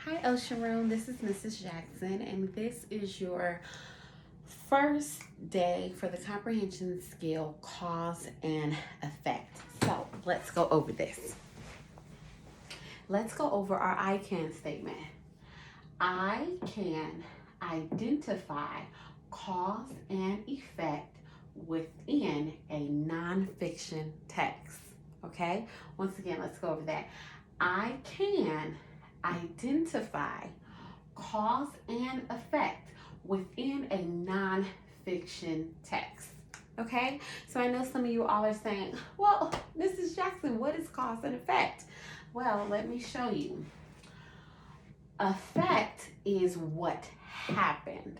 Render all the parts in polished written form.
Hi Ocean Room, this is Mrs. Jackson, and this is your first day for the comprehension skill cause and effect. So let's go over this. Let's go over our I can statement. I can identify cause and effect within a nonfiction text. Okay, once again, let's go over that. I can identify cause and effect within a nonfiction text. Okay, so I know some of you all are saying, well, Mrs. Jackson, what is cause and effect? Well, let me show you. Effect is what happened.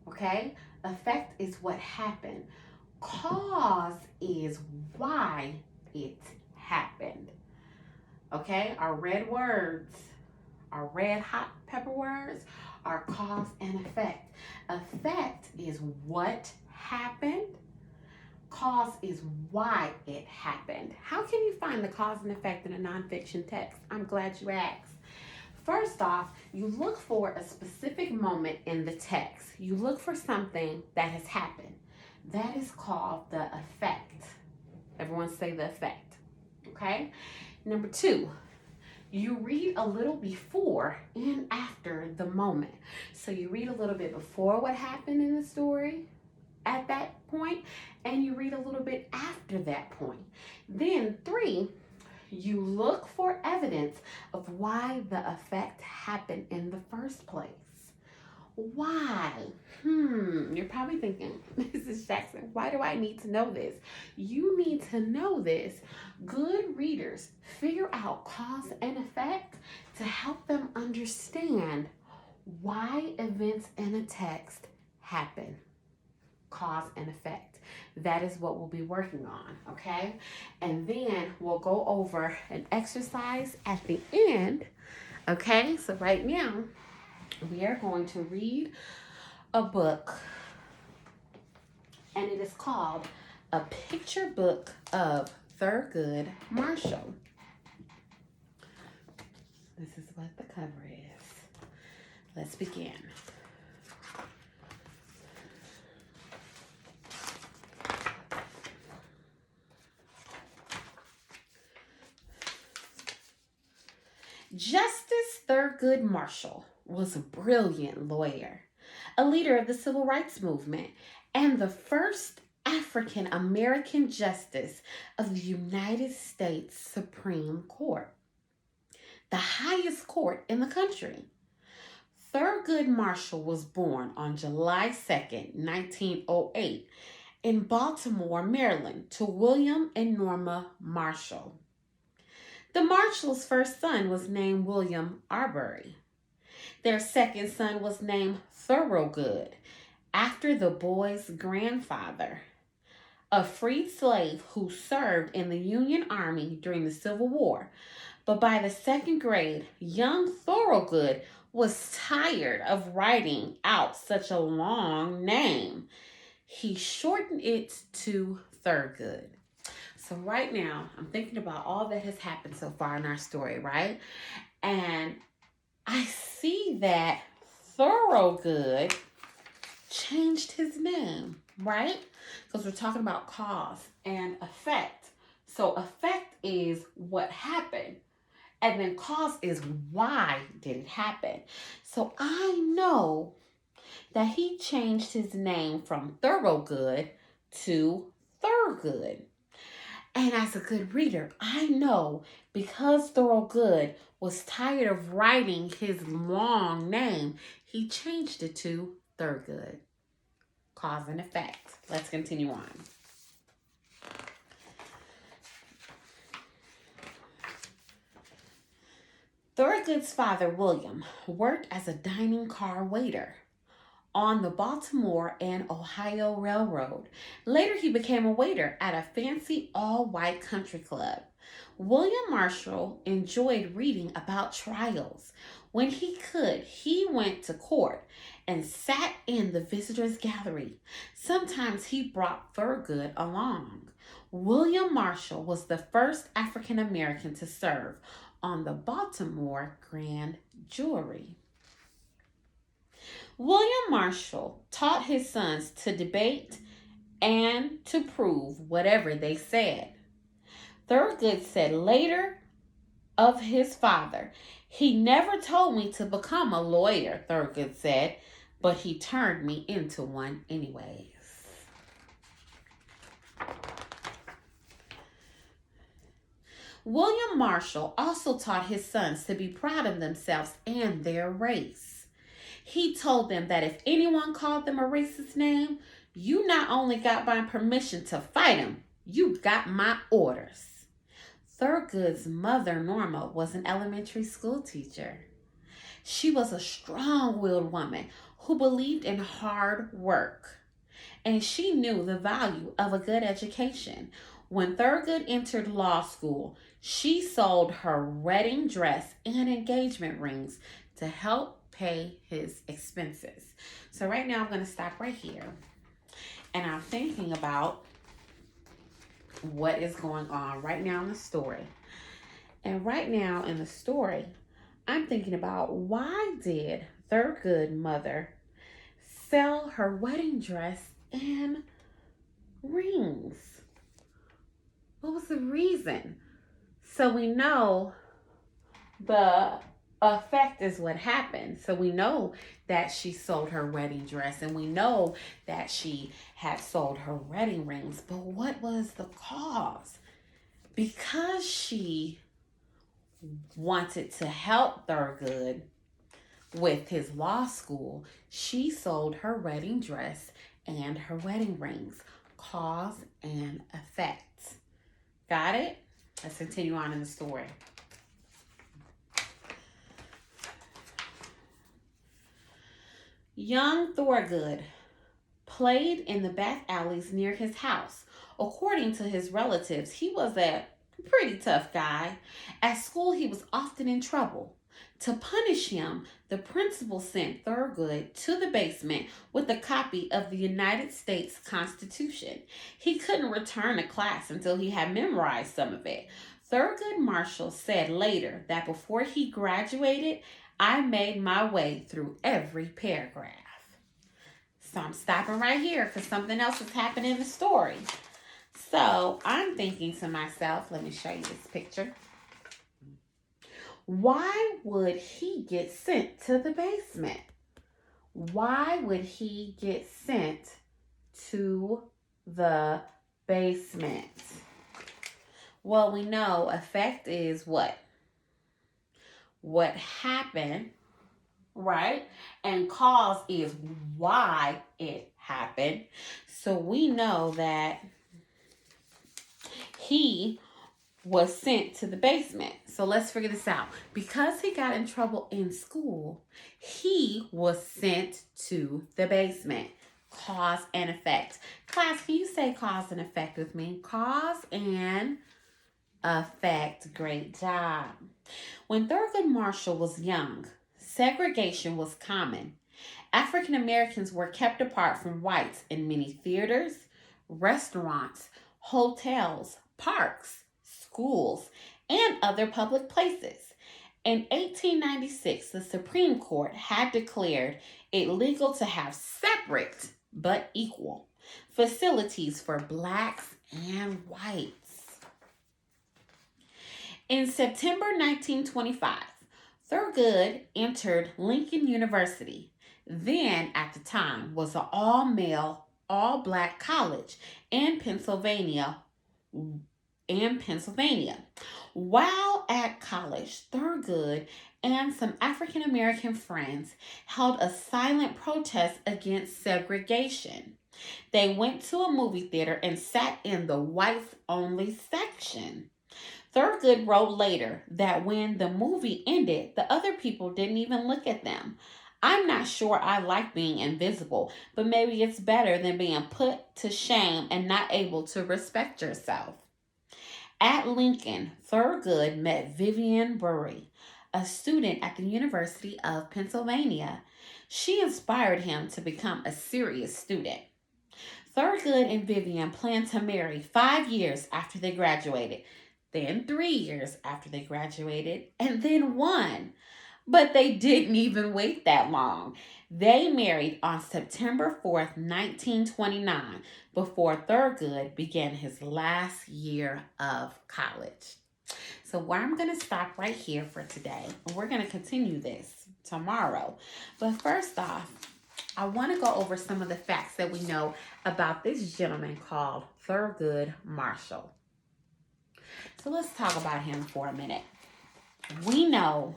Okay, effect is what happened. Cause is why it happened. Okay, our red words, our red hot pepper words are cause and effect. Effect is what happened. Cause is why it happened. How can you find the cause and effect in a nonfiction text? I'm glad you asked. First off, you look for a specific moment in the text. You look for something that has happened. That is called the effect. Everyone say the effect. Okay? Number two, you read a little before and after the moment. So you read a little bit before what happened in the story at that point, and you read a little bit after that point. Then three, you look for evidence of why the effect happened in the first place. Why? You're probably thinking, Mrs. Jackson, why do I need to know this? You need to know this. Good readers figure out cause and effect to help them understand why events in a text happen. Cause and effect. That is what we'll be working on, okay? And then we'll go over an exercise at the end, okay? So right now, we are going to read a book, and it is called A Picture Book of Thurgood Marshall. This is what the cover is. Let's begin. Justice Thurgood Marshall was a brilliant lawyer, a leader of the Civil Rights Movement, and the first African American justice of the United States Supreme Court, the highest court in the country. Thurgood Marshall was born on July 2nd, 1908, in Baltimore, Maryland, to William and Norma Marshall. The Marshalls' first son was named William Arbery. Their second son was named Thurgood, after the boy's grandfather, a freed slave who served in the Union Army during the Civil War. But by the second grade, young Thurgood was tired of writing out such a long name. He shortened it to Thurgood. So right now, I'm thinking about all that has happened so far in our story, right? And I see that Thurgood changed his name, right? Because we're talking about cause and effect. So effect is what happened. And then cause is why did it happen. So I know that he changed his name from Thurgood to Thurgood. And as a good reader, I know because Thurgood was tired of writing his long name, he changed it to Thurgood. Cause and effect. Let's continue on. Thurgood's father, William, worked as a dining car waiter on the Baltimore and Ohio Railroad. Later, he became a waiter at a fancy all-white country club. William Marshall enjoyed reading about trials. When he could, he went to court and sat in the visitors' gallery. Sometimes he brought Thurgood along. William Marshall was the first African American to serve on the Baltimore grand jury. William Marshall taught his sons to debate and to prove whatever they said. Thurgood said later of his father, "He never told me to become a lawyer," Thurgood said, "but he turned me into one anyways." William Marshall also taught his sons to be proud of themselves and their race. He told them that if anyone called them a racist name, you not only got my permission to fight him, you got my orders. Thurgood's mother, Norma, was an elementary school teacher. She was a strong-willed woman who believed in hard work, and she knew the value of a good education. When Thurgood entered law school, she sold her wedding dress and engagement rings to help pay his expenses. So right now I'm going to stop right here, and I'm thinking about what is going on right now in the story. And right now in the story, I'm thinking about, why did Thurgood's mother sell her wedding dress and rings? What was the reason? So we know the effect is what happened. So we know that she sold her wedding dress, and we know that she had sold her wedding rings. But what was the cause? Because she wanted to help Thurgood with his law school, she sold her wedding dress and her wedding rings. Cause and effect. Got it? Let's continue on in the story. Young Thurgood played in the back alleys near his house. According to his relatives, he was a pretty tough guy. At school, he was often in trouble. To punish him, the principal sent Thurgood to the basement with a copy of the United States Constitution. He couldn't return to class until he had memorized some of it. Thurgood Marshall said later that before he graduated, "I made my way through every paragraph." So I'm stopping right here because something else is happening in the story. So I'm thinking to myself, let me show you this picture. Why would he get sent to the basement? Why would he get sent to the basement? Well, we know effect is what? What happened, right? And cause is why it happened. So we know that he was sent to the basement. So let's figure this out. Because he got in trouble in school, he was sent to the basement. Cause and effect. Class, can you say cause and effect with me? Cause and effect. Great job. When Thurgood Marshall was young, segregation was common. African Americans were kept apart from whites in many theaters, restaurants, hotels, parks, schools, and other public places. In 1896, the Supreme Court had declared it legal to have separate but equal facilities for blacks and whites. In September 1925, Thurgood entered Lincoln University. Then, at the time, was an all-male, all-black college in Pennsylvania. While at college, Thurgood and some African American friends held a silent protest against segregation. They went to a movie theater and sat in the whites-only section. Thurgood wrote later that when the movie ended, the other people didn't even look at them. "I'm not sure I like being invisible, but maybe it's better than being put to shame and not able to respect yourself." At Lincoln, Thurgood met Vivian Bury, a student at the University of Pennsylvania. She inspired him to become a serious student. Thurgood and Vivian planned to marry 5 years after they graduated. then 3 years after they graduated, and then one. But they didn't even wait that long. They married on September 4th, 1929, before Thurgood began his last year of college. So I'm going to stop right here for today. And we're going to continue this tomorrow. But first off, I want to go over some of the facts that we know about this gentleman called Thurgood Marshall. So let's talk about him for a minute. We know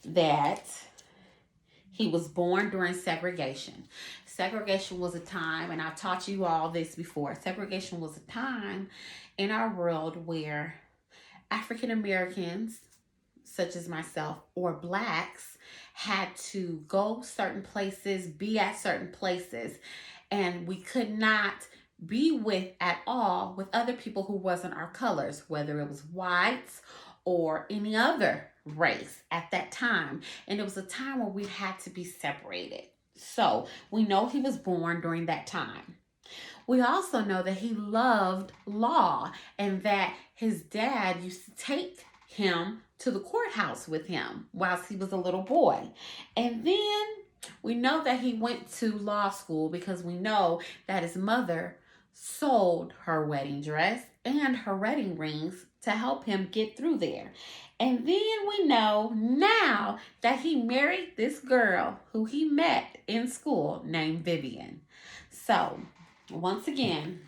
that he was born during segregation. Segregation was a time, and I've taught you all this before, segregation was a time in our world where African Americans, such as myself, or blacks, had to go certain places, be at certain places, and we could not be with at all with other people who wasn't our colors, whether it was whites or any other race at that time. And it was a time where we had to be separated. So we know he was born during that time. We also know that he loved law and that his dad used to take him to the courthouse with him whilst he was a little boy. And then we know that he went to law school because we know that his mother sold her wedding dress and her wedding rings to help him get through there. And then we know now that he married this girl who he met in school named Vivian. So once again,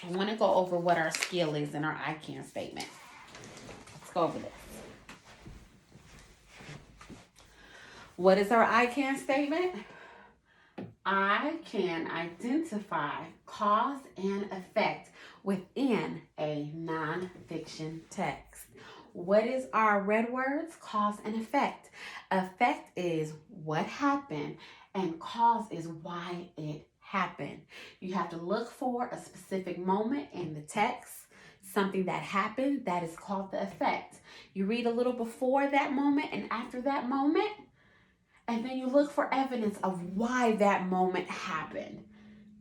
I want to go over what our skill is in our I can statement. Let's go over this. What is our I can statement? I can identify cause and effect within a nonfiction text. What is our red words? Cause and effect. Effect is what happened, and cause is why it happened. You have to look for a specific moment in the text, something that happened that is called the effect. You read a little before that moment and after that moment, and then you look for evidence of why that moment happened.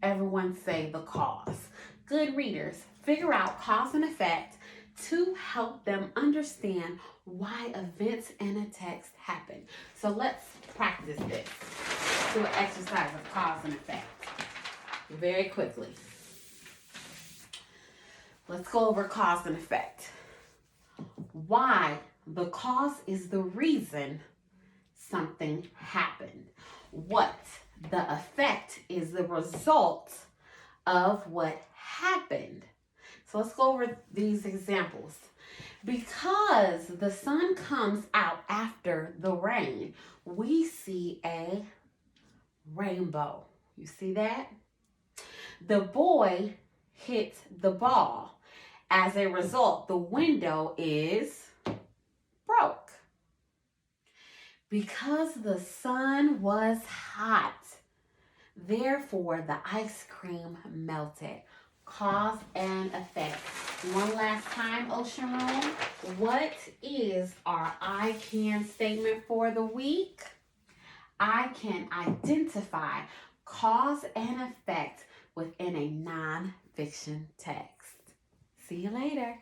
Everyone say the cause. Good readers, figure out cause and effect to help them understand why events in a text happen. So let's practice this. Do an exercise of cause and effect very quickly. Let's go over cause and effect. Why? The cause is the reason something happened. What? The effect is the result of what happened. So let's go over these examples. Because the sun comes out after the rain, we see a rainbow. You see that? The boy hit the ball. As a result, the window is broke. Because the sun was hot, therefore the ice cream melted. Cause and effect. One last time, Ocean Room. What is our I can statement for the week? I can identify cause and effect within a nonfiction text. See you later.